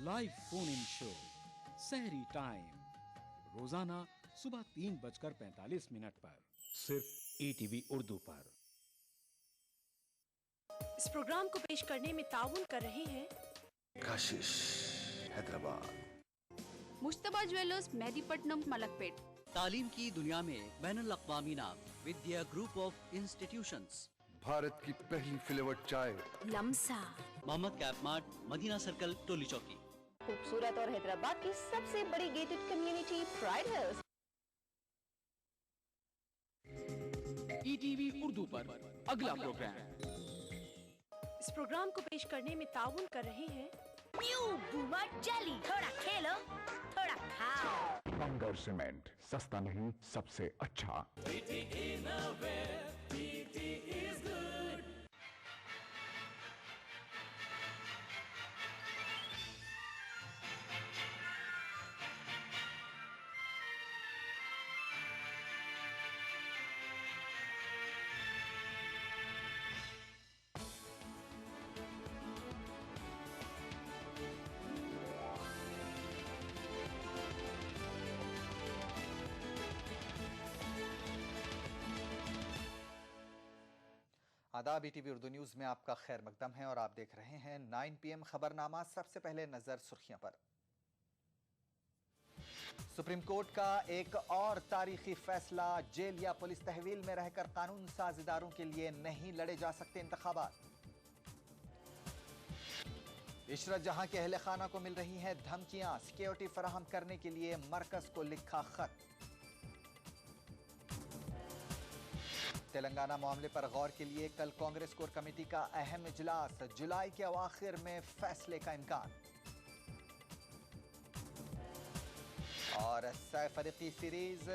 Live phone in show सहरी time रोजाना सुबह 3:45 पर सिर्फ ईटीवी उर्दू पर। इस प्रोग्राम को पेश करने में ताउन कर रहे हैं काशिश हैदराबाद, मुश्तबा ज्वेलर्स मेहदीपट्टनम मलकपेट। तालीम की दुनिया में बैनुल अक़वामी नाम Vidya group of institutions. Bharat की पहली फ्लेवर्ड चाय Lamsa, Mohammed cap mart, Madina circle, Toli Chowki. खूबसूरत और हैदराबाद की सबसे बड़ी gated community pride hills. ETV Urdu पर अगला प्रोग्राम। इस प्रोग्राम को पेश करने में ताउन कर रहे हैं जेली। थोड़ा खेलो थोड़ा खाओ। बंगर सीमेंट, सस्ता नहीं सबसे अच्छा। आदाब, ईटीवी उर्दू न्यूज़ में आपका खैर मकदम है और आप देख रहे हैं 9 PM खबरनामा। सबसे पहले नजर सुर्खियों पर। सुप्रीम कोर्ट का एक और तारीखी फैसला, जेल या पुलिस तहवील में रहकर कानून साज इदारों के लिए नहीं लड़े जा सकते इंतखाबात। इशरत जहां के अहले खाना को मिल रही हैं धमकियां, सिक्योरिटी फराहम करने के लिए मरकज को लिखा खत। तेलंगाना मामले पर गौर के लिए कल कांग्रेस कोर कमेटी का अहम इजलास, जुलाई के अवाखिर में फैसले का इम्कान। और सैफ अरीकी सीरीज,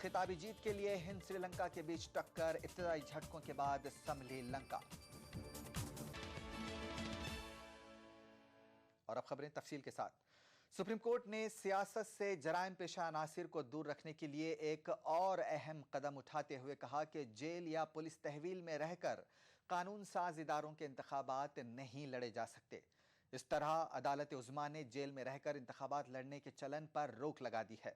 खिताबी जीत के लिए हिंद श्रीलंका के बीच टक्कर, इब्तदाई झटकों के बाद संभली लंका। और अब खबरें तफसील के साथ। सुप्रीम कोर्ट ने सियासत से जराइम पेशा अनासिर को दूर रखने के लिए एक और अहम कदम उठाते हुए कहा कि जेल या पुलिस तहवील में रहकर कानून साज इदारों के इंतखाबात नहीं लड़े जा सकते। इस तरह अदालत उज़्मा ने जेल में रहकर इंतखाबात लड़ने के चलन पर रोक लगा दी है।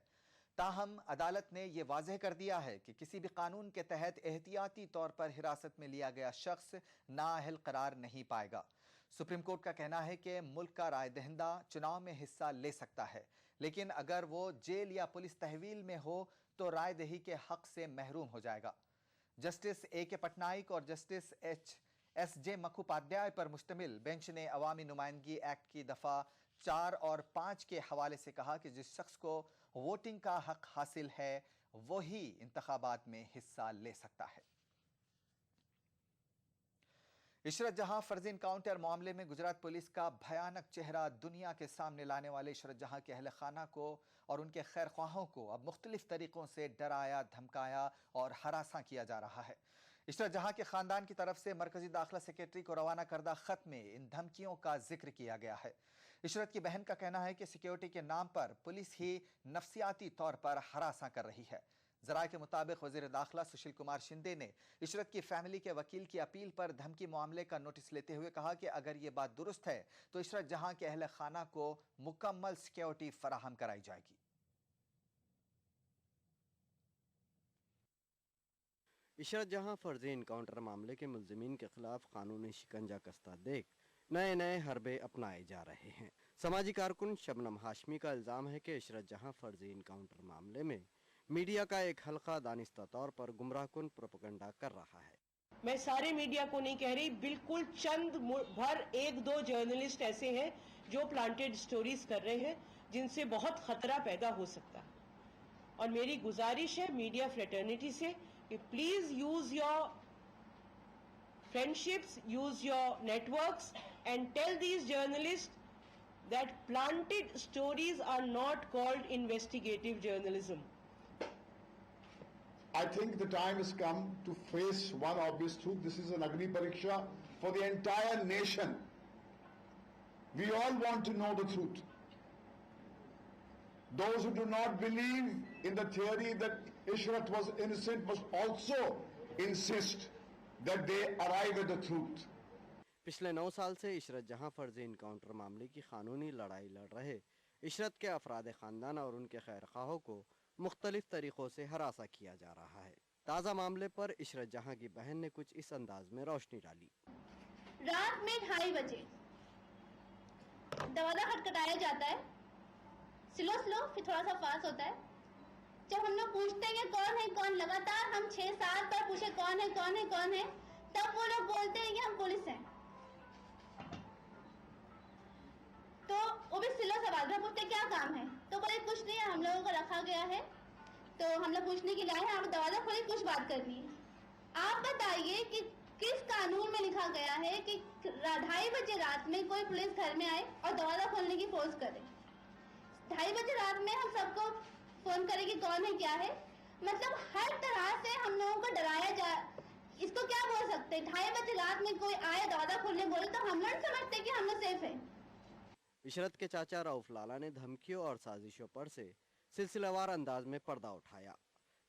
ताहम अदालत ने यह वाज़ेह कर दिया है कि किसी भी कानून के तहत एहतियाती तौर पर हिरासत में लिया गया शख्स नाअहल करार नहीं पाएगा। सुप्रीम कोर्ट का कहना है कि मुल्क का राय दहिंदा चुनाव में हिस्सा ले सकता है, लेकिन अगर वो जेल या पुलिस तहवील में हो तो राय दही के हक से महरूम हो जाएगा। Justice A.K. पटनायक और जस्टिस S.J. मुखोपाध्याय पर मुश्तमिल बेंच ने अवामी नुमाइंदगी एक्ट की दफ़ा 4 और 5 के हवाले से कहा कि जिस शख्स को वोटिंग का हक हासिल है वही इंतखाबात में हिस्सा ले सकता है। इशरत जहां फर्जी इनकाउंटर मामले में गुजरात पुलिस का भयानक चेहरा दुनिया के सामने लाने वाले इशरत जहां के अहले खाना को और उनके खैर ख्वाहों को अब मुख्तलिफ तरीकों से डराया, धमकाया और हरासा किया जा रहा है। इशरत जहां के खानदान की तरफ से मरकजी दाखिला सेक्रेटरी को रवाना करदा खत में इन धमकियों का जिक्र किया गया है। इशरत की बहन का कहना है कि सिक्योरिटी के नाम पर पुलिस ही नफ्सियाती तौर पर हरासा कर रही है। जराये के मुताबिक वजीर दाखिला सुशील कुमार शिंदे ने इशरत की फैमिली के वकील की अपील पर धमकी मामले का नोटिस लेते हुए कहा कि अगर ये बात दुरुस्त है तो इशरत जहां के अहले खाना को मुकम्मल सिक्योरिटी फराहम कराई जाएगी। इशरत जहां फर्जी इनकाउंटर मामले के मुल्जिमीन के खिलाफ कानूनी शिकंजा कसता देख नए नए हरबे अपनाए जा रहे हैं। समाजी कारकुन शबनम हाशमी का इल्ज़ाम है कि इशरत जहां फर्जी इनकाउंटर मामले में मीडिया का एक हल्का दानिस्ता तौर पर गुमराहकुन प्रोपेगेंडा कर रहा है। मैं सारे मीडिया को नहीं कह रही, बिल्कुल चंद भर 1-2 जर्नलिस्ट ऐसे हैं जो प्लांटेड स्टोरीज कर रहे हैं जिनसे बहुत खतरा पैदा हो सकता है। और मेरी गुजारिश है मीडिया फ्रेटर्निटी से कि please use your friendships, use your networks and tell these journalist that planted stories are not called investigative journalism. I think the time has come to face one obvious truth. This is an Agni Pariksha for the entire nation. We all want to know the truth. Those who do not believe in the theory that Ishrat was innocent must also insist that they arrive at the truth. पिछले 9 साल से इशरत जहां फर्जी encounter मामले की कानूनी लड़ाई लड़ रहे इशरत के अफराद ख़ानदान और उनके खैरख्वाहों को मुख्तलिफ तरीक़ों से हरासा किया जा रहा है। ताज़ा मामले पर इशरत जहां की बहन ने कुछ इस अंदाज में रोशनी डाली। रात में 2:30 बजे दरवाजा खटखटाया जाता है, स्लो फिर थोड़ा सा फास्ट होता है। जब हम लोग पूछते हैं कौन है कौन, लगातार हम 6-7 बार पूछे कौन है, तब वो लोग बोलते हैं कि हम पुलिस हैं। तो वो भी स्लो सवाल में पूछते क्या काम है, तो बोले कुछ नहीं है, हम लोगों को रखा गया है तो हम लोग पूछने के लिए आए हैं, आप दरवाजा खोलिए, कुछ बात करनी है। आप बताइए कि किस कानून में लिखा गया है कि 2:30 बजे रात में कोई पुलिस घर में आए और दरवाजा खोलने की फोर्स करे। 2:30 बजे रात में हम सबको फोन करें कि कौन है क्या है, मतलब हर तरह से हम लोगों को डराया जा। इसको क्या बोल सकते हैं, 2:30 बजे रात में कोई आए दरवाजा खोलने बोले तो हम लोग समझते कि हम लोग सेफ है। इशरत के चाचा रऊफ लाला ने धमकियों और साजिशों पर से सिलसिलेवार अंदाज में पर्दा उठाया।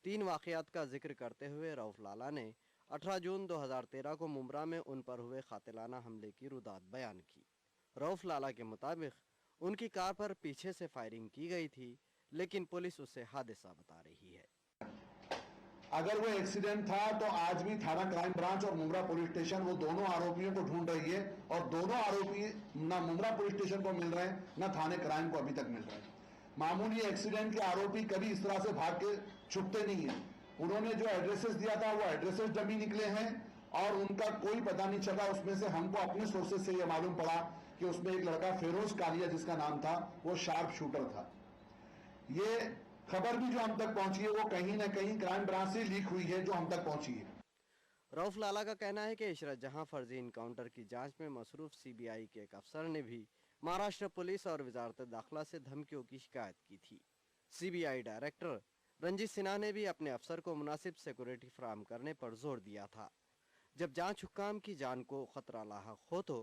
3 वाक़यात का जिक्र करते हुए रऊफ लाला ने 18 जून 2013 को मुमरा में उन पर हुए कातिलाना हमले की रुदात बयान की। रऊफ लाला के मुताबिक उनकी कार पर पीछे से फायरिंग की गई थी, लेकिन पुलिस उसे हादसा बता रही है। अगर वो एक्सीडेंट था तो आज भी थाना क्राइम ब्रांच और मुमरा पुलिस स्टेशन वो दोनों आरोपियों को ढूंढ रही है और दोनों आरोपी ना मुमरा पुलिस स्टेशन को मिल रहे हैं ना थाने क्राइम को अभी तक मिल रहे हैं। मामूली एक्सीडेंट के आरोपी कभी इस तरह से भाग के छुपते नहीं है। उन्होंने जो एड्रेसेस दिया था वो एड्रेसेस डमी निकले हैं और उनका कोई पता नहीं चला। उसमें से हमको अपने सोर्सेज से ये मालूम पड़ा कि उसमें एक लड़का फेरोज कालिया जिसका नाम था वो शार्प शूटर था। ये खबर भी जो हम तक पहुंची है वो कहीं ना कहीं क्राइम ब्रांच से लीक हुई है जो हम तक पहुंची है। रऊफ लाला का कहना है कि इशरत जहां फर्जी इनकाउंटर की जांच में मसरूफ सीबीआई के एक अफसर ने भी महाराष्ट्र पुलिस और वजारत दाखिला से धमकियों की शिकायत की थी। सीबीआई डायरेक्टर रंजीत सिन्हा ने भी अपने अफसर को मुनासिब सिक्योरिटी फराहम करने पर जोर दिया था। जब जांच हुक्काम की जान को खतरा लाहक हो तो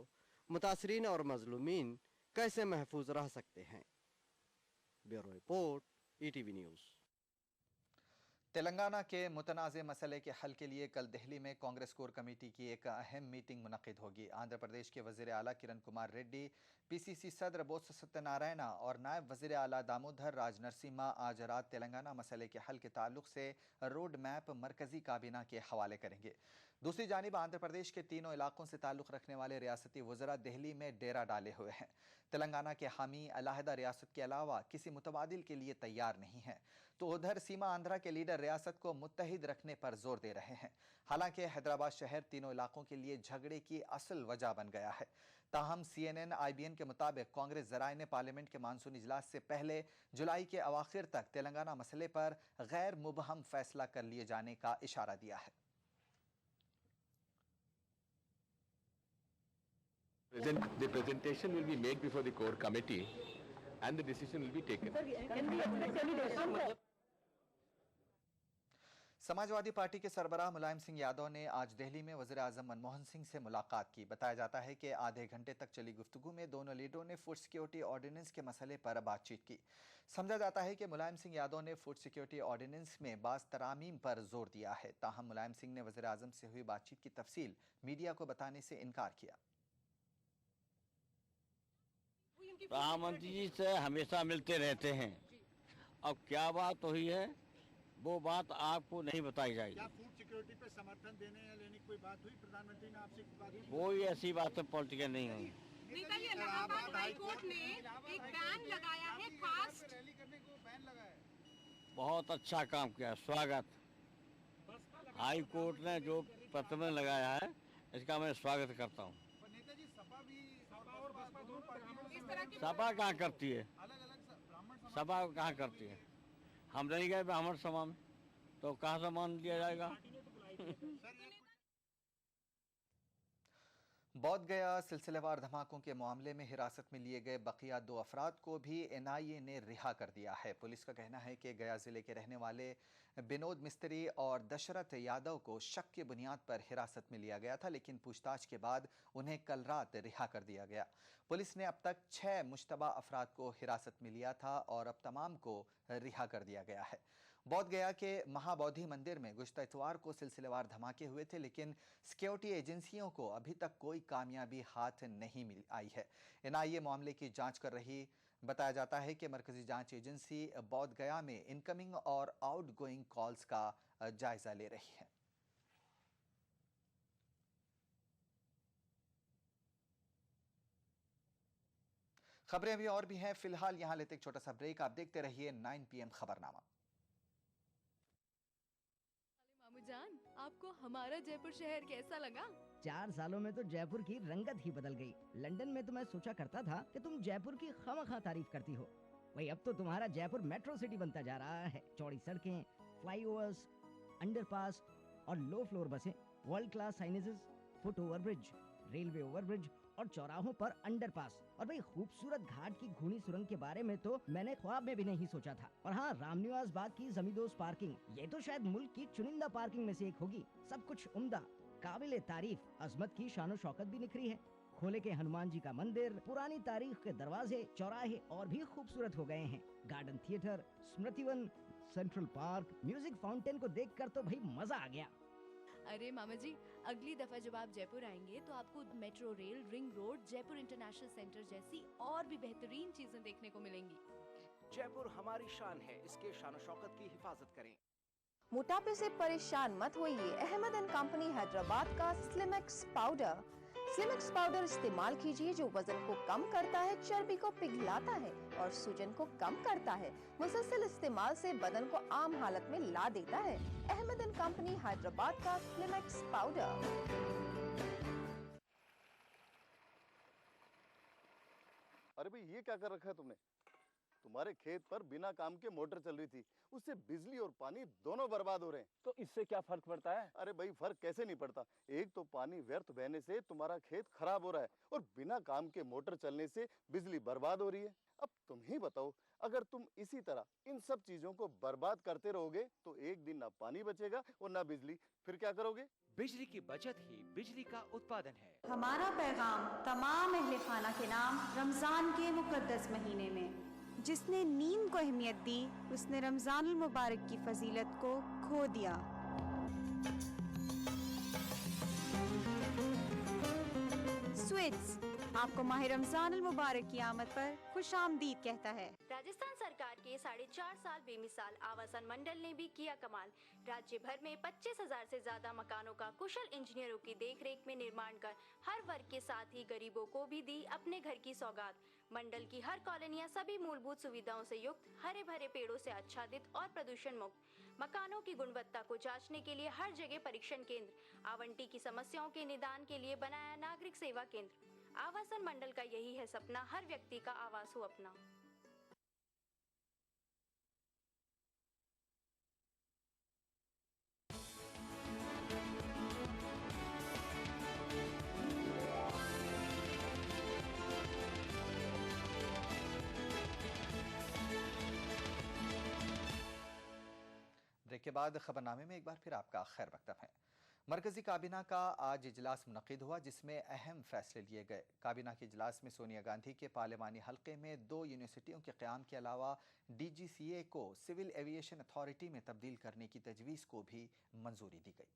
मुतासरीन और मजलूमीन कैसे महफूज रह सकते हैं। Bureau report, ETV news. Telangana के मुतनाज़ मसले के हल के लिए कल दिल्ली में कांग्रेस कोर कमेटी की एक अहम मीटिंग मुनक़िद होगी। आंध्र प्रदेश के वज़ीर आला किरण कुमार रेड्डी, पीसीसी सदर बोत्स सत्यनारायणा और नायब वज़ीर आला दामोदर राज नरसिम्हा आज रात तेलंगाना मसले के हल के ताल्लुक से रोड मैप मरकज़ी काबीना के हवाले करेंगे। दूसरी जानिब आंध्र प्रदेश के तीनों इलाकों से ताल्लुक़ रखने वाले रियासती वज़रा दिल्ली में डेरा डाले हुए हैं। तेलंगाना के हामी अलहदा रियासत के अलावा किसी मुतबादिल के लिए तैयार नहीं है, तो उधर सीमा आंध्रा के लीडर रियासत को मुत्तहिद रखने पर जोर दे रहे हैं। हालांकि हैदराबाद शहर तीनों इलाकों के लिए झगड़े की असल वजह बन गया है। ताहम CNN IBN के मुताबिक कांग्रेस ज़राए ने पार्लियामेंट के मानसून इजलास से पहले जुलाई के अवाखिर तक तेलंगाना मसले पर गैर मुबहम फैसला कर लिए जाने का इशारा दिया है। The presentation will be made before the core committee and the decision will be taken. Samajwadi party के सरबराह मुलायम सिंह यादव ने आज दिल्ली में वज़ीर आज़म मनमोहन सिंह से मुलाकात की। बताया जाता है कि आधे घंटे तक चली गुफ्तगू में दोनों लीडरों ने फूड सिक्योरिटी ऑर्डिनेंस के मसले पर बातचीत की। समझा जाता है कि मुलायम सिंह यादव ने फूड सिक्योरिटी ऑर्डिनेंस में बाज़ तरामीम पर जोर दिया है। ताहम मुलायम सिंह ने वज़ीर आज़म से हुई बातचीत की तफसील मीडिया को बताने से इनकार किया। प्रधानमंत्री जी से हमेशा मिलते रहते हैं। अब क्या बात हुई है वो बात आपको नहीं बताई जाएगी। क्या फूड सिक्योरिटी पे समर्थन देने या लेने की कोई बात हुई प्रधानमंत्री ने आपसे? कोई ऐसी बात पॉलिटिकल नहीं हुई। नेता जी, इलाहाबाद हाई कोर्ट ने एक बैन लगाया है, खास रैली करने को बैन लगाया है। बहुत अच्छा काम किया, स्वागत। हाई कोर्ट ने जो प्रतिबंध लगाया है इसका मैं स्वागत करता हूँ। नेताजी, सपा और बसपा दोनों पार्टियों सपा कहाँ करती है? सपा कहाँ करती है? हम नहीं गए ब्राह्मण सभा में तो कहाँ सम्मान दिया जाएगा? बोध गया सिलसिलेवार धमाकों के मामले में हिरासत में लिए गए बकिया 2 अफराद को भी NIA ने रिहा कर दिया है। पुलिस का कहना है कि गया जिले के रहने वाले विनोद मिस्त्री और दशरथ यादव को शक की बुनियाद पर हिरासत में लिया गया था, लेकिन पूछताछ के बाद उन्हें कल रात रिहा कर दिया गया। पुलिस ने अब तक 6 मुश्तबा अफराद को हिरासत में लिया था और अब तमाम को रिहा कर दिया गया है। बोध गया के महाबोधि मंदिर में गुज़िश्ता इतवार को सिलसिलेवार धमाके हुए थे, लेकिन सिक्योरिटी एजेंसियों को अभी तक कोई कामयाबी हाथ नहीं मिल आई है। एनआईए मामले की जांच कर रही। बताया जाता है कि मरकजी जांच एजेंसी बोध गया में इनकमिंग और आउटगोइंग कॉल्स का जायजा ले रही है। खबरें अभी और भी हैं, फिलहाल यहां लेते एक छोटा सा ब्रेक। आप देखते रहिए 9 PM खबरनामा। मामू जान, आपको हमारा जयपुर शहर कैसा लगा? 4 सालों में तो जयपुर की रंगत ही बदल गई। लंदन में तो मैं सोचा करता था कि तुम जयपुर की खामखा तारीफ करती हो, वही अब तो तुम्हारा जयपुर मेट्रो सिटी बनता जा रहा है। चौड़ी सड़कें, फ्लाईओवर्स, अंडरपास और लो फ्लोर बसें, world class signages, foot overbridge, railway overbridge और चौराहों पर अंडरपास, और भाई खूबसूरत घाट की घूनी सुरंग के बारे में तो मैंने ख्वाब में भी नहीं सोचा था। और हाँ, रामनिवास बाग की जमींदोज पार्किंग, ये तो शायद मुल्क की चुनिंदा पार्किंग में से एक होगी। सब कुछ उम्दा, काबिले तारीफ, अजमत की शानो शौकत भी निखरी है। खोले के हनुमान जी का मंदिर, पुरानी तारीख के दरवाजे, चौराहे और भी खूबसूरत हो गए हैं। Garden theatre, Smritivan, central park, music fountain को देखकर तो भाई मजा आ गया। अरे मामा जी, अगली दफा जब आप जयपुर आएंगे तो आपको metro rail, ring road, Jaipur international centre जैसी और भी बेहतरीन चीजें देखने को मिलेंगी। जयपुर हमारी शान है, इसके शान शौकत की हिफाजत करें। मोटापे से परेशान मत होइए। अहमद एंड कंपनी हैदराबाद का स्लिमएक्स पाउडर। स्लिमएक्स पाउडर इस्तेमाल कीजिए जो वजन को कम करता है, चर्बी को पिघलाता है और सूजन को कम करता है। मुसलसल इस्तेमाल से बदन को आम हालत में ला देता है। अहमद एंड कंपनी हैदराबाद का स्लिमएक्स पाउडर। अरे भाई, ये क्या कर रखा है तुमने? तुम्हारे खेत पर बिना काम के मोटर चल रही थी, उससे बिजली और पानी दोनों बर्बाद हो रहे हैं। तो इससे क्या फर्क पड़ता है? अरे भाई, फर्क कैसे नहीं पड़ता? एक तो पानी व्यर्थ बहने से तुम्हारा खेत खराब हो रहा है और बिना काम के मोटर चलने से बिजली बर्बाद हो रही है। अब तुम ही बताओ, अगर तुम इसी तरह इन सब चीजों को बर्बाद करते रहोगे तो एक दिन ना पानी बचेगा और ना बिजली, फिर क्या करोगे? बिजली की बचत ही बिजली का उत्पादन है। हमारा पैगाम तमाम अहले खाना के नाम रमजान के मुकद्दस महीने में। जिसने नींद को अहमियत दी, उसने रमजानुल मुबारक की फजीलत को खो दिया। स्वीट्स आपको माह रमजानुल मुबारक की आमद पर खुशामदीद कहता है। राजस्थान सरकार के 4.5 साल बेमिसाल आवासन मंडल ने भी किया कमाल। राज्य भर में 25,000 से ज्यादा मकानों का कुशल इंजीनियरों की देखरेख में निर्माण कर हर वर्ग के साथ ही गरीबों को भी दी अपने घर की सौगात। मंडल की हर कॉलोनियां सभी मूलभूत सुविधाओं से युक्त, हरे भरे पेड़ों से आच्छादित और प्रदूषण मुक्त। मकानों की गुणवत्ता को जांचने के लिए हर जगह परीक्षण केंद्र, आवंटी की समस्याओं के निदान के लिए बनाया नागरिक सेवा केंद्र। आवासन मंडल का यही है सपना, हर व्यक्ति का आवास हो अपना। ब्रेक के बाद खबरनामे में एक बार फिर आपका खैर मकदम है। मरकजी काबीना का आज इजलास मुनक़िद हुआ जिसमें अहम फैसले लिए गए। काबीना के इजलास में सोनिया गांधी के पार्लिमानी हल्के में 2 यूनिवर्सिटियों के क़याम के अलावा DGCA को सिविल एविएशन अथॉरिटी में तब्दील करने की तजवीज़ को भी मंजूरी दी गई।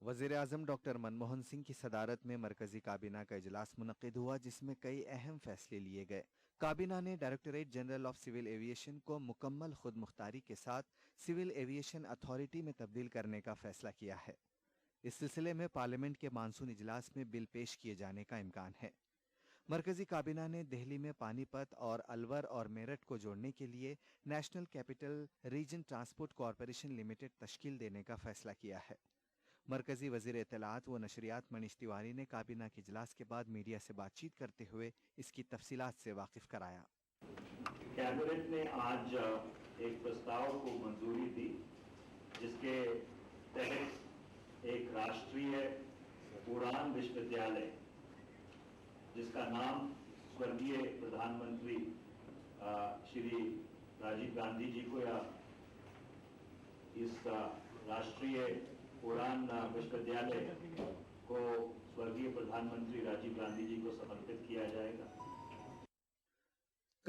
वज़ीर आज़म डॉक्टर मनमोहन सिंह की सदारत में मरकजी काबीना का इजलास मुनक़िद हुआ जिसमें कई अहम फैसले लिए गए। काबीना ने directorate general of civil aviation को मुकम्मल खुद मुख्तारी के साथ सिविल एविएशन अथॉरिटी में तब्दील करने का फैसला किया है। इस सिलसिले में पार्लियामेंट के मानसून इजलास में बिल पेश किए जाने का इम्कान है। मरकजी काबीना ने दिल्ली में पानीपत और अलवर और मेरठ को जोड़ने के लिए national capital region transport corporation limited तश्कील देने का फैसला किया है। मरकजी वजीर इत्तलात व नशरियात मनीष तिवारी ने काबीना के इजलास के बाद मीडिया से बातचीत करते हुए इसकी तफसीलात से वाकिफ कराया। कैबिनेट ने आज एक प्रस्ताव को मंजूरी दी जिसके तहत एक राष्ट्रीय उड़ान विश्वविद्यालय जिसका नाम स्वर्गीय प्रधानमंत्री श्री राजीव गांधी जी को या इस राष्ट्रीय उड़ान विश्वविद्यालय को स्वर्गीय प्रधानमंत्री राजीव गांधी जी को समर्पित किया जाएगा।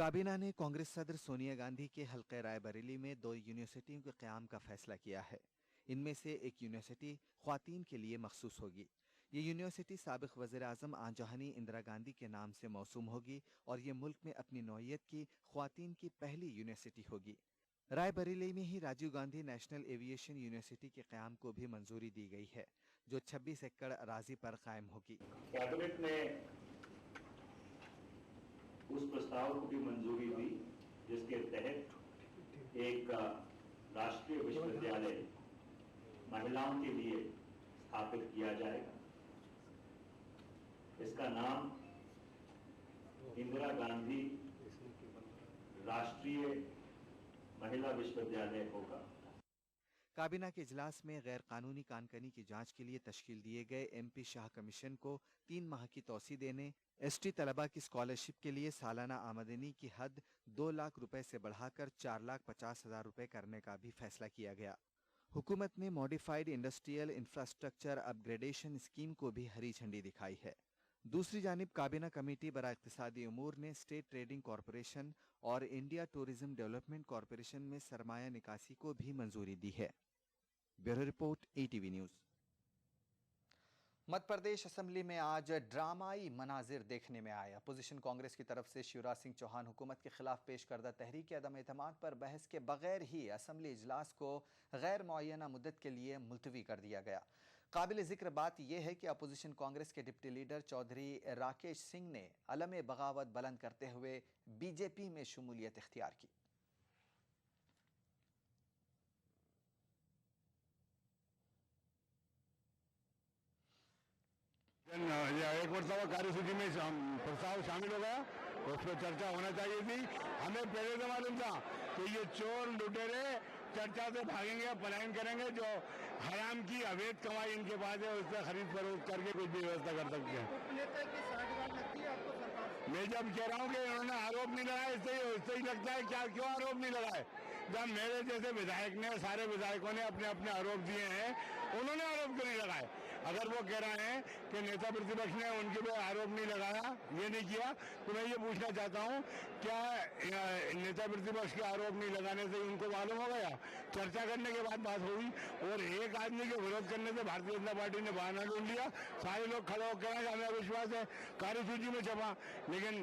काबीना ने कांग्रेस सदर सोनिया गांधी के हल्के रायबरेली में 2 यूनिवर्सिटियों के क़याम का फैसला किया है। इनमें से एक यूनिवर्सिटी ख्वातीन के लिए मखसूस होगी। ये यूनिवर्सिटी साबिक़ वज़ीर-ए-आज़म आंजहानी इंदिरा गांधी के नाम से मौसूम होगी और ये मुल्क में अपनी नौइयत की ख्वातीन की पहली यूनिवर्सिटी होगी। रायबरेली में ही Rajiv Gandhi national aviation university के क़याम को भी मंजूरी दी गई है, जो 26 एकड़ अराजी पर कायम होगी। कैबिनेट ने उस प्रस्ताव को भी मंजूरी दी जिसके तहत एक राष्ट्रीय विश्वविद्यालय महिलाओं के लिए स्थापित किया जाएगा। इसका नाम इंदिरा गांधी राष्ट्रीय महिला विश्वविद्यालय होगा। काबीना के इजलास में गैर कानूनी कानकनी की जांच के लिए तश्कील दिए गए MP शाह कमीशन को 3 माह की तौसी देने, ST तलबा की स्कॉलरशिप के लिए सालाना आमदनी की हद 2 लाख रुपए से बढ़ाकर 4,50,000 रुपए करने का भी फैसला किया गया। हुकूमत ने modified industrial infrastructure upgradation scheme को भी हरी झंडी दिखाई है। दूसरी जानिब काबीना कमेटी बराए इक़्तिसादी उमूर ने स्टेट ट्रेडिंग कॉरपोरेशन और इंडिया टूरिज्म डेवलपमेंट कॉरपोरेशन में सरमाया निकासी को भी मंजूरी दी है। Bureau report ATV news. Madhya Pradesh assembly में आज ड्रामाई मनाजिर देखने में आए। अपोजिशन कांग्रेस की तरफ से शिवराज सिंह चौहान हुकूमत के खिलाफ पेश करदा तहरीक अदम एतमाद पर बहस के बगैर ही असेंबली इजलास को गैर मुअय्यना मुद्दत के लिए मुलतवी कर दिया गया। काबिल जिक्र बात यह है कि अपोजिशन कांग्रेस के डिप्टी लीडर चौधरी राकेश सिंह ने अलम बगावत बुलंद करते हुए BJP में शमूलियत इख्तियार की। एक मरतबा कार्यसूची में प्रस्ताव शामिल हो गया, उस पर चर्चा होना चाहिए थी। हमें पहले से मालूम था कि ये चोर लुटेरे चर्चा से भागेंगे, पलायन करेंगे। जो हराम की अवैध कमाई इनके पास है उससे खरीद फरोख्त करके कुछ भी व्यवस्था कर सकते हैं। मैं जब कह रहा हूँ कि इन्होंने आरोप नहीं लगाया, इससे ही लगता है क्या क्यों आरोप नहीं लगाए। जब मेरे जैसे विधायक ने, सारे विधायकों ने अपने अपने आरोप दिए हैं, उन्होंने आरोप क्यों नहीं लगाए। अगर वो कह रहे हैं कि नेता प्रतिपक्ष ने उनके पे आरोप नहीं लगाया, ये नहीं किया, तो मैं ये पूछना चाहता हूँ क्या नेता प्रतिपक्ष के आरोप नहीं लगाने से उनको मालूम हो गया? चर्चा करने के बाद बात हुई और एक आदमी के विरोध करने से भारतीय जनता पार्टी ने बहाना ढूंढ लिया। सारे लोग खड़े होकर हमें विश्वास है कार्यसूची में छपा, लेकिन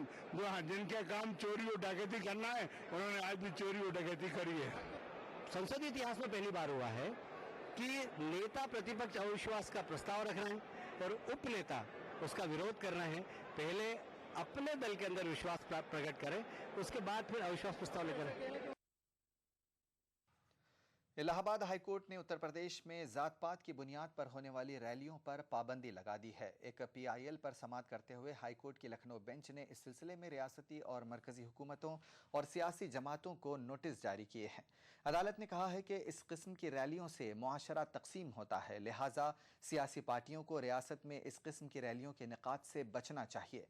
जिनके काम चोरी और डकैती करना है उन्होंने आज भी चोरी और डकैती करी है। संसदीय इतिहास में पहली बार हुआ है कि नेता प्रतिपक्ष अविश्वास का प्रस्ताव रख रहे हैं और उपनेता उसका विरोध कर रहे हैं। पहले अपने दल के अंदर विश्वास प्रकट करें, उसके बाद फिर अविश्वास प्रस्ताव लेकर। इलाहाबाद हाईकोर्ट ने उत्तर प्रदेश में जात पात की बुनियाद पर होने वाली रैलियों पर पाबंदी लगा दी है। एक PIL पर समाअत करते हुए हाईकोर्ट की लखनऊ बेंच ने इस सिलसिले में रियासती और मरकजी हुकूमतों और सियासी जमातों को नोटिस जारी किए हैं। अदालत ने कहा है कि इस किस्म की रैलियों से मुआशरा तकसीम होता है, लिहाजा सियासी पार्टियों को रियासत में इस किस्म की रैलियों के निकात से बचना चाहिए।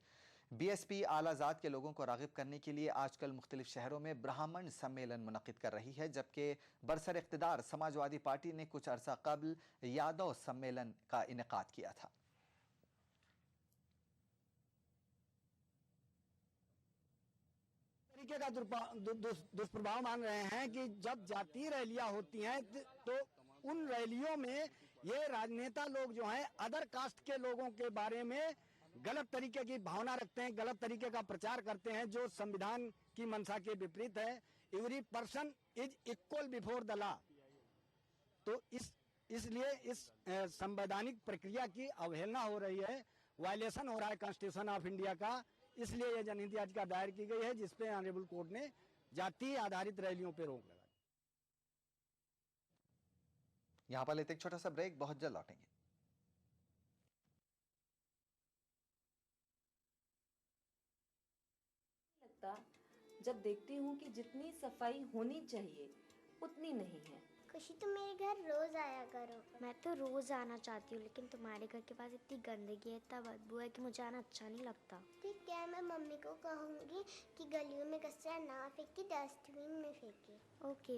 BSP आला ज़ात के लोगों को राग़िब करने के लिए आजकल मुख्तलिफ शहरों में ब्राह्मण सम्मेलन मुनक़िद कर रही है, जबकि बरसर इक़्तिदार समाजवादी पार्टी ने कुछ अरसा कबल यादव सम्मेलन का इनेकाद किया था। तरीके का दुष्प्रभाव मान रहे हैं कि जब जातीय रैलियां होती हैं तो उन रैलियों में ये राजनेता लोग जो हैं अदर कास्ट के लोगों के बारे में गलत तरीके की भावना रखते हैं, गलत तरीके का प्रचार करते हैं, जो संविधान की मंशा के विपरीत है। Every person is equal before the law. तो इसलिए इस संवैधानिक प्रक्रिया की अवहेलना हो रही है, वायलेशन हो रहा है कॉन्स्टिट्यूशन ऑफ इंडिया का। इसलिए यह जनहित याचिका दायर की गई है, जिसपे ऑनरेबल कोर्ट ने जाति आधारित रैलियों पर रोक लगाई। यहाँ पर लेते एक छोटा सा ब्रेक, बहुत जल्द लौटेंगे। जब देखती हूँ कि जितनी सफाई होनी चाहिए उतनी नहीं है। खुशी तुम मेरे घर रोज आया करो। मैं तो रोज आना चाहती हूँ, लेकिन तुम्हारे घर के पास इतनी गंदगी है, इतना बदबू है कि मुझे आना अच्छा नहीं लगता। ठीक है, मैं मम्मी को कहूँगी कि गलियों में कचरा ना फेंके, डस्टबिन में फेंके। ओके।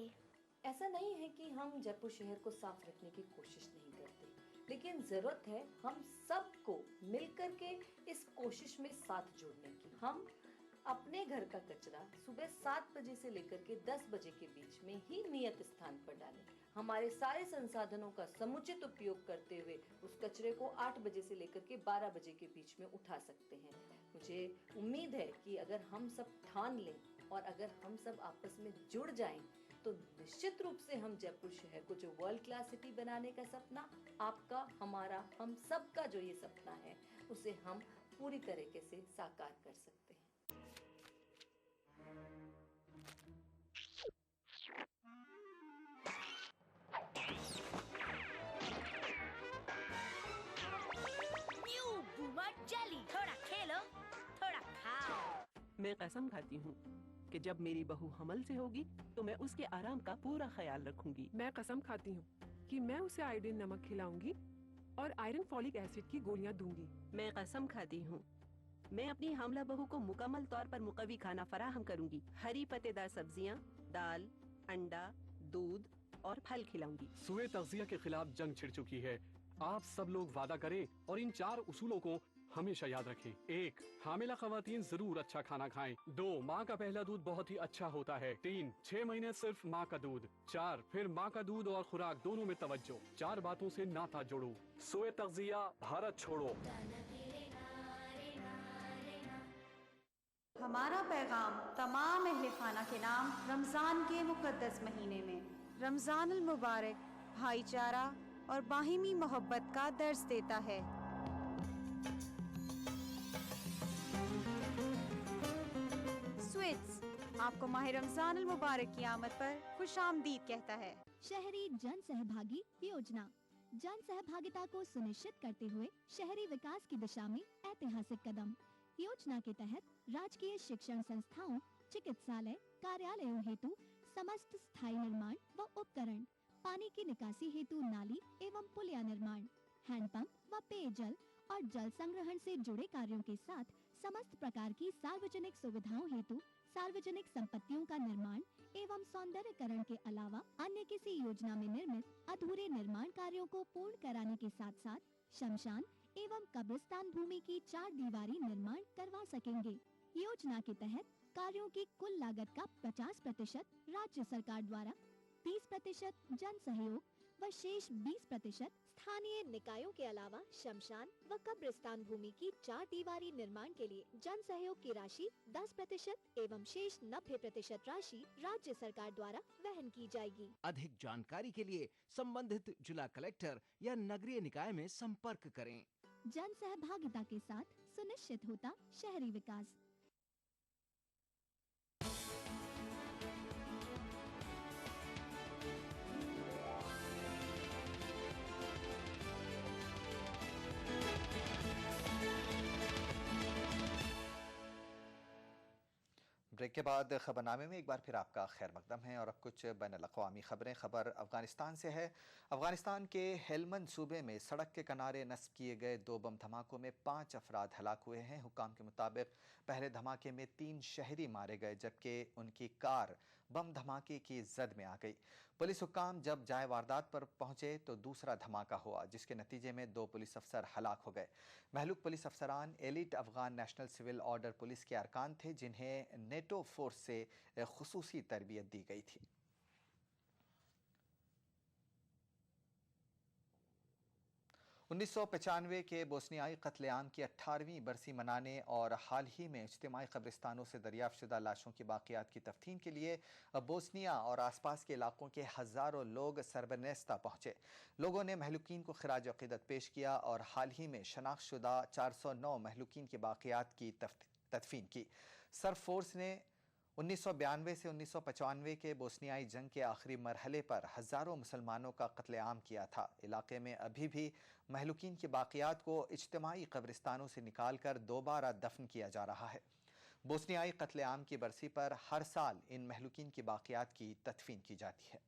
ऐसा नहीं है कि हम जयपुर शहर को साफ रखने की कोशिश नहीं करते, लेकिन जरूरत है हम सबको मिलकर के इस कोशिश में साथ जोड़ने की। हम अपने घर का कचरा सुबह 7 बजे से लेकर के 10 बजे के बीच में ही नियत स्थान पर डालें। हमारे सारे संसाधनों का समुचित उपयोग करते हुए उस कचरे को 8 बजे से लेकर के 12 बजे के बीच में उठा सकते हैं। मुझे उम्मीद है कि अगर हम सब ठान लें और अगर हम सब आपस में जुड़ जाएं तो निश्चित रूप से हम जयपुर शहर को जो वर्ल्ड क्लास सिटी बनाने का सपना, आपका, हमारा, हम सब का जो ये सपना है, उसे हम पूरी तरीके से साकार कर सकते हैं। न्यू बूमर जेली, थोड़ा खेलो थोड़ा खाओ। मैं कसम खाती हूँ कि जब मेरी बहू हमल से होगी तो मैं उसके आराम का पूरा ख्याल रखूंगी। मैं कसम खाती हूँ कि मैं उसे आयोडीन नमक खिलाऊंगी और आयरन फॉलिक एसिड की गोलियाँ दूंगी। मैं कसम खाती हूँ मैं अपनी हामला बहू को मुकम्मल तौर पर मुकवी खाना फराहम करूंगी। हरी पत्तेदार सब्जियाँ, दाल, अंडा, दूध और फल खिलाऊंगी। सुए तग़ज़िया के खिलाफ जंग छिड़ चुकी है। आप सब लोग वादा करें और इन 4 उसूलों को हमेशा याद रखें। 1. हामिला ख़वातीन जरूर अच्छा खाना खाएं। 2. माँ का पहला दूध बहुत ही अच्छा होता है। 3. 6 महीने सिर्फ माँ का दूध। 4. फिर माँ का दूध और खुराक दोनों में तवज्जो। 4 बातों से नाता जोड़ो। सोए तग़ज़िया, भारत छोड़ो। हमारा पैगाम तमाम अहले खाना के नाम रमज़ान के मुक़द्दस महीने में। रमज़ान अल मुबारक भाईचारा और बाहिमी मोहब्बत का दर्स देता है। स्वीट्स आपको माह रमज़ान अल मुबारक की आमद पर खुशामदीद कहता है। शहरी जन सहभागी योजना जन सहभागिता को सुनिश्चित करते हुए शहरी विकास की दिशा में ऐतिहासिक कदम। योजना के तहत राजकीय शिक्षण संस्थाओं, चिकित्सालय, कार्यालयों हेतु समस्त स्थायी निर्माण व उपकरण, पानी की निकासी हेतु नाली एवं पुलिया निर्माण, हैंडपंप व पेयजल और जल संग्रहण से जुड़े कार्यों के साथ समस्त प्रकार की सार्वजनिक सुविधाओं हेतु सार्वजनिक संपत्तियों का निर्माण एवं सौंदर्यकरण के अलावा अन्य किसी योजना में निर्मित अधूरे निर्माण कार्यों को पूर्ण कराने के साथ साथ शमशान एवं कब्रिस्तान भूमि की 4 दीवारी निर्माण करवा सकेंगे। योजना के तहत कार्यों की कुल लागत का 50% राज्य सरकार द्वारा, 30% जन सहयोग व शेष 20% स्थानीय निकायों के अलावा शमशान व कब्रिस्तान भूमि की 4 दीवारी निर्माण के लिए जन सहयोग की राशि 10% एवं शेष 90% राशि राज्य सरकार द्वारा वहन की जाएगी। अधिक जानकारी के लिए संबंधित जिला कलेक्टर या नगरीय निकाय में संपर्क करें। जन सहभागिता के साथ सुनिश्चित होता शहरी विकास। ब्रेक के बाद खबरनामे में एक बार फिर आपका खैर मकदम है और अब कुछ बैनुल-अक़वामी खबरें। खबर अफगानिस्तान से है। अफगानिस्तान के हेलमंद सूबे में सड़क के किनारे नस्ब किए गए 2 बम धमाकों में 5 अफराद हलाक हुए हैं। हुकाम के मुताबिक पहले धमाके में 3 शहरी मारे गए जबकि उनकी कार बम धमाके की जद में आ गई। पुलिस हुकाम जब जाए वारदात पर पहुंचे तो दूसरा धमाका हुआ जिसके नतीजे में 2 पुलिस अफसर हलाक हो गए। महलूक पुलिस अफसरान elite Afghan national civil order police के अरकान थे जिन्हें नेटो फोर्स से खुसूसी तरबियत दी गई थी। 1995 के बोस्नियाई कत्लेआम की 18वीं बरसी मनाने और हाल ही में इज्तिमाई कब्रिस्तानों से दरियाफ्त शुदा लाशों की बाकियात की तफ्तीन के लिए बोस्निया और आसपास के इलाकों के हज़ारों लोग सरबनेस्ता पहुँचे। लोगों ने महलूकीन को खिराज अक़ीदत पेश किया और हाल ही में शनाख्त शुदा 409 महलूकीन की बाकियात की तदफीन की। सर्फ फोर्स ने 1992 से 1995 के बोस्नियाई जंग के आखिरी मरहले पर हज़ारों मुसलमानों का कत्लेआम किया था। इलाके में अभी भी महलूकीन की बाकियात को इज्तिमाई कब्रिस्तानों से निकाल कर दोबारा दफन किया जा रहा है। बोस्नियाई कत्लेआम की बरसी पर हर साल इन महलूकीन की बाकियात की तदफीन की जाती है।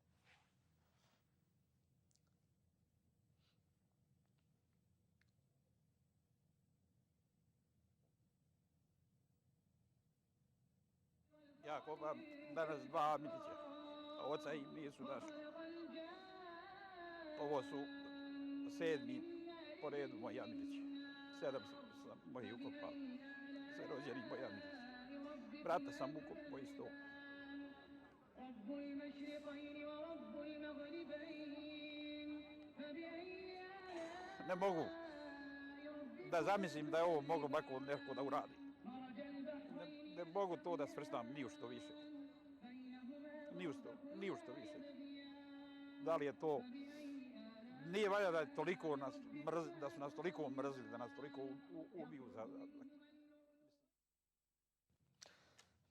Jako danas 2 milića, a oca im nisu našli. Ovo su 7. po redu moja milića. 7 sam mojih ukopao, sve rođenih moja milića. brata sam u isto. Ne mogu da zamislim da je ovo moglo ovako neko da uradi. Ne mogu to da svrstam ni u što više. Ni u što više. Da li je to... Nije valjda da je toliko da su nas toliko mrzili, da nas toliko ubiju za...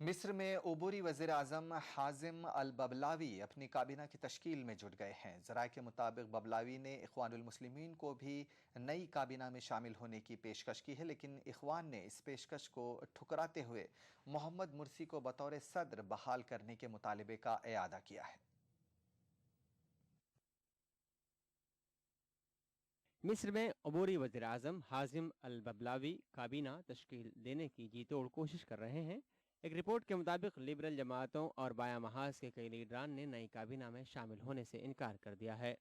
मिस्र में उबूरी वज़ीर आज़म हाजिम अल बबलावी अपनी काबीना की तश्कील में जुट गए हैं। ज़राए के मुताबिक बबलावी ने इख्वानुल मुस्लिमीन को भी नई काबीना में शामिल होने की पेशकश की है, लेकिन इख्वान ने इस पेशकश को ठुकराते हुए मोहम्मद मुर्सी को बतौर सदर बहाल करने के मुतालबे का इआदा किया है। मिस्र में अबूरी वज़ीर आज़म हाजिम अल बबलावी काबीना तश्कील देने की जी तोड़ कोशिश कर रहे हैं। एक रिपोर्ट के मुताबिक लिबरल जमातों और बाया महाज के कई लीडरान ने नई काबीना में शामिल होने से इनकार कर दिया है।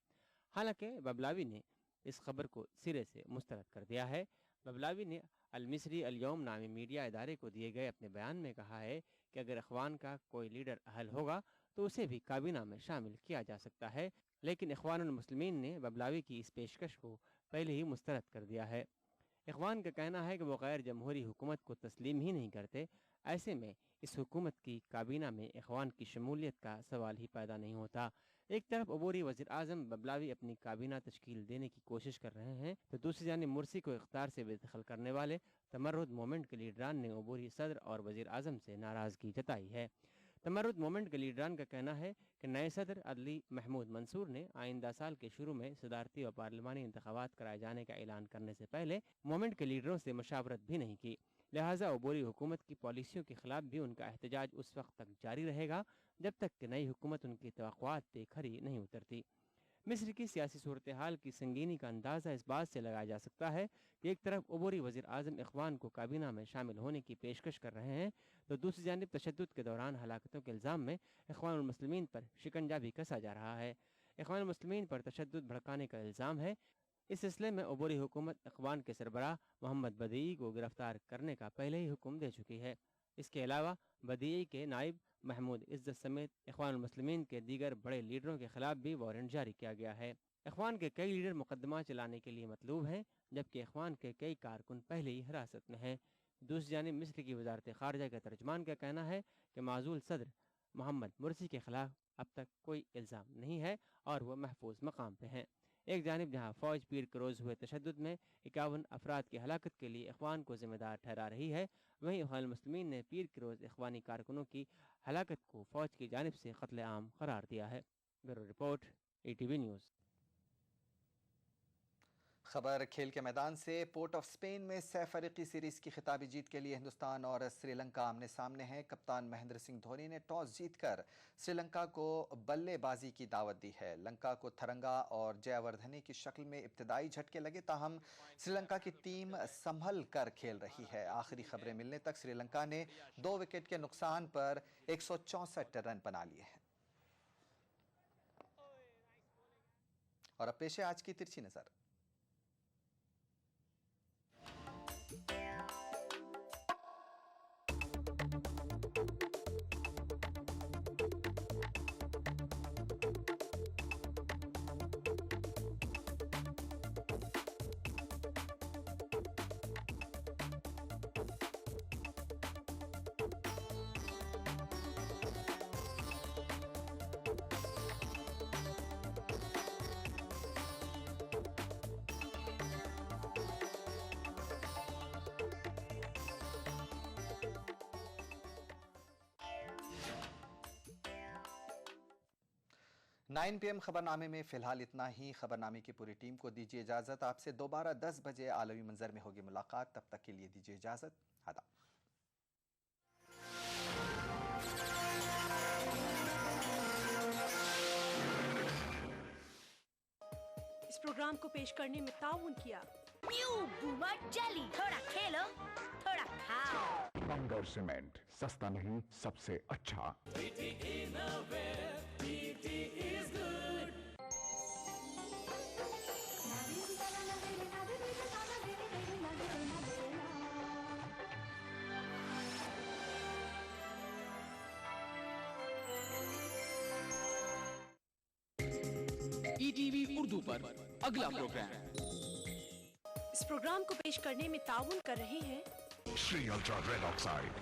हालांकि बबलावी ने इस खबर को सिरे से मुस्तरद कर दिया है। बबलावी ने अल मिस्री अल यौम नामी मीडिया इदारे को दिए गए अपने बयान में कहा है कि अगर इख्वान का कोई लीडर अहल होगा तो उसे भी काबीना में शामिल किया जा सकता है, लेकिन इख्वानुल मुस्लिमीन ने बबलावी की इस पेशकश को पहले ही मुस्तरद कर दिया है। इख्वान का कहना है कि वो गैर जमहूरी हुकूमत को तस्लीम ही नहीं करते। ऐसे में इस हुकूमत की काबीना में इख्वान की शमूलियत का सवाल ही पैदा नहीं होता। एक तरफ अबूरी वज़ीर आज़म बबलावी अपनी काबीना तश्कील देने की कोशिश कर रहे हैं, तो दूसरी जानिब मुर्सी को इख्तियार से बेदखल करने वाले तमर्रुद मोमेंट के लीडरान ने अबूरी सदर और वज़ीर आज़म से नाराज़गी जताई है। तमर्रुद मोमेंट के लीडरान का कहना है कि नए सदर अदली महमूद मंसूर ने आइंदा साल के शुरू में सदारती और पार्लिमानी इंतखाबात कराए जाने का ऐलान करने से पहले मोमेंट के लीडरों से मशावरत भी नहीं की। लिहाजा अबूरी हुकूमत की पॉलिसियों के खिलाफ भी उनका एहतजाज उस वक्त तक जारी रहेगा जब तक कि नई हुकूमत उनकी तवक्कुआत पे खरी नहीं उतरती। मिस्र की सियासी सूरत हाल की संगीनी का अंदाज़ा इस बात से लगाया जा सकता है कि एक तरफ अबूरी वज़ीर आज़म इख्वान को काबीना में शामिल होने की पेशकश कर रहे हैं, तो दूसरी जानिब तशद्दुद के दौरान हलाकतों के इल्ज़ाम में इख्वानुल मुस्लिमीन पर शिकंजा भी कसा जा रहा है। इख्वानुल मुस्लिमीन पर तशद्दुद भड़काने का इल्ज़ाम है। इस सिलसिले में अबूरी हुकूमत इख्वान के सरबराह मोहम्मद बदई को गिरफ्तार करने का पहले ही हुक्म दे चुकी है। इसके अलावा बदई के नायब महमूद इज्जत समेत इख्वानुल मुस्लिमीन के दीगर बड़े लीडरों के खिलाफ भी वारंट जारी किया गया है। इख्वान के कई लीडर मुकदमा चलाने के लिए मतलूब हैं, जबकि इख्वान के कई कारकुन पहले ही हिरासत में हैं। दूसरी जानिब मिस्र की वजारत खारजा के तर्जमान का कहना है कि माजूल सदर मोहम्मद मुर्सी के खिलाफ अब तक कोई इल्ज़ाम नहीं है और वह महफूज मकाम पे हैं। एक जानिब जहाँ फ़ौज पीर के रोज़ हुए तशद्दुद में 51 अफराद की हलाकत के लिए इख्वान को जिम्मेदार ठहरा रही है, वहीं इख्वानुल मुस्लिमीन ने पीर के रोज़ इख्वानी कारकुनों की हलाकत को फ़ौज की जानिब से कत्ल आम करार दिया है। Bureau report, ETV news. खबर खेल के मैदान से। पोर्ट ऑफ स्पेन में सैफ अफ्रीकी सीरीज की खिताबी जीत के लिए हिंदुस्तान और श्रीलंका आमने सामने हैं। कप्तान महेंद्र सिंह धोनी ने टॉस जीतकर श्रीलंका को बल्लेबाजी की दावत दी है। लंका को थरंगा और जयवर्धने की शक्ल में इब्तदाई झटके लगे, ताहम श्रीलंका की टीम संभल कर खेल रही है। आखिरी खबरें मिलने तक श्रीलंका ने 2 विकेट के नुकसान पर 164 रन बना लिए हैं। और अब पेश है आज की तिरछी नजर। नाइन PM खबरनामे में फिलहाल इतना ही। खबरनामे की पूरी टीम को दीजिए इजाजत। आपसे दोबारा 10 बजे आलमी मंजर में होगी मुलाकात। तब तक के लिए दीजिए इजाजत। आदाब। इस प्रोग्राम को पेश करने में ताउन किया न्यू बूमर जेली। थोड़ा खेलो, थोड़ा खाओ। बंगर सीमेंट, सस्ता नहीं सबसे अच्छा। पर अगला प्रोग्राम। इस प्रोग्राम को पेश करने में ताउन कर रहे हैं श्री अल्ट्रा रेड ऑक्साइड,